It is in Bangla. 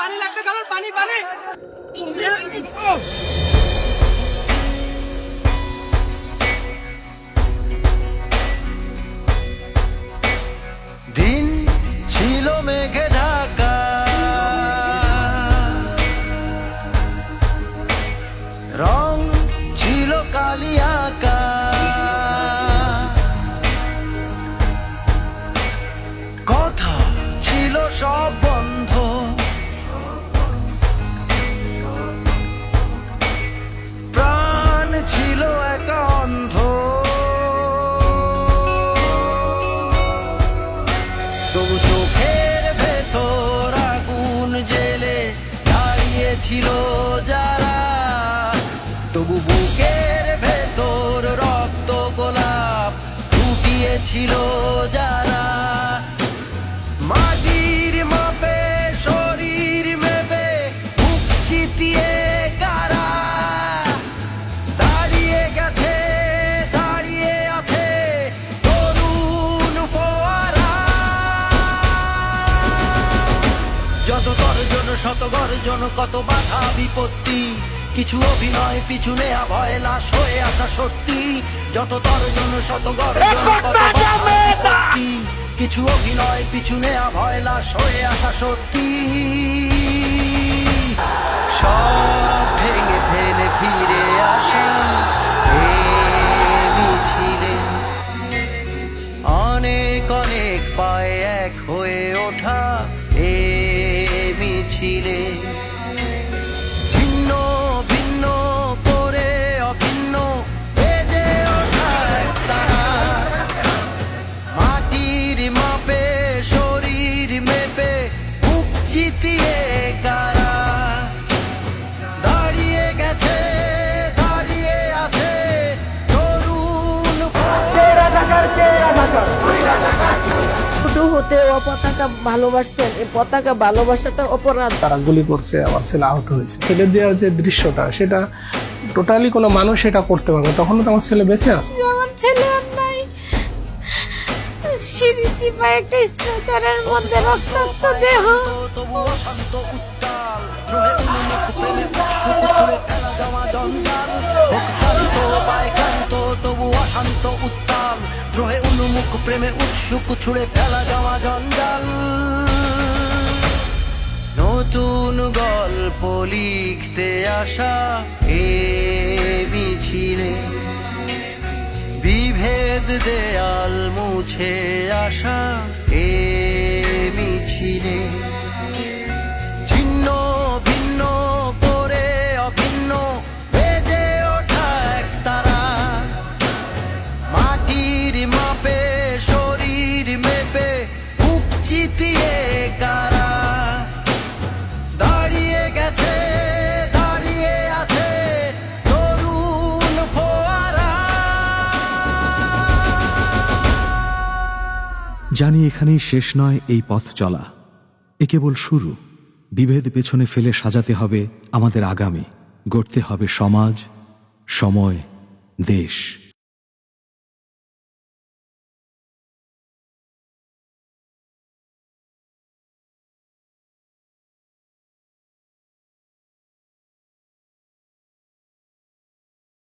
পানি লাগবে কারণ পানি পানি। দিন ছিল মেঘে ঢাকা, রং ছিল কালিয়াকা, কথা ছিল সব বন্ধ, প্রাণ ছিল একা অন্ধ। তবু চোখের ভেতর আগুন জেলে দাঁড়িয়েছিল যারা, তবু বুকের ভেতর রক্ত গোলাপ ফুটিয়েছিল যারা। মাটির মাপে শরীর মেপে বুক চিতিয়ে কারা দাঁড়িয়ে গেছে, দাঁড়িয়ে আছে তরুণ ফোয়ারা। যত গর্জন শত গর্জন, কত বাধা বিপত্তি, কিছু অভিনয় পিছু নেয়া ভয়, লাশ হয়ে আসা সত্যি। যত তর্জন শত গর্জন, কত বাধা বিপত্তি, কিছু অভিনয় পিছু নেয়া ভয়, লাশ হয়ে আসা সত্যি। সব ভেঙে ফেলে ফিরে আসা এ মিছিলে, অনেক অনেক পায়ে এক হয়ে ওঠা এ মিছিলে। ছিন্ন ভিন্ন করে অভিন্ন বেজে ওঠা এক তারা, মাটির মাপে শরীর মেপে বুক চিতিয়ে কারা দাঁড়িয়ে গেছে, দাঁড়িয়ে আছে তরুণ ছোট হতে ও পতাকা ভালোবাসতেন, এই পতাকা ভালোবাসাটা অপরাধ। তারা গুলি করছে, আমার ছেলে আহত হয়েছে। ফেলে দেওয়ার যে দৃশ্যটা, সেটা টোটালি কোনো মানুষ সেটা করতে পারবে। তখন তো আমার ছেলে বেঁচে আছে। আমার ছেলে আর নাই, সিঁড়ি চিপা একটা স্ট্রেচারের মধ্যে রক্তাক্ত দেহ। তবু অশান্ত উত্তাল, দ্রোহে উন্মুখ প্রেমে উৎসুক ছুঁড়ে ফেলা যাওয়া জঞ্জাল। হোক শান্ত পায় ক্লান্ত, তবু অশান্ত উত্তাল, দ্রোহে উন্মুখ প্রেমে উৎসুক ছুঁড়ে ফেলা যাওয়া জঞ্জাল। নতুন গল্প লিখতে আসা এ মিছিলে, বিভেদ দেয়াল মুছে আসা এ মিছিলে। ছিন্ন ভিন্ন করে অভিন্ন বেজে ওঠা এক তারা, মাটির মাপে শরীর মেপে বুক চিতিয়ে কারা দাঁড়িয়ে গেছে, দাঁড়িয়ে আছে তরুণ ফোয়ারা। জানি এখানেই শেষ নয় এই পথ চলা, এ কেবল শুরু। বিভেদ পেছনে ফেলে সাজাতে হবে আমাদের আগামী, গড়তে হবে সমাজ, সময়, দেশ।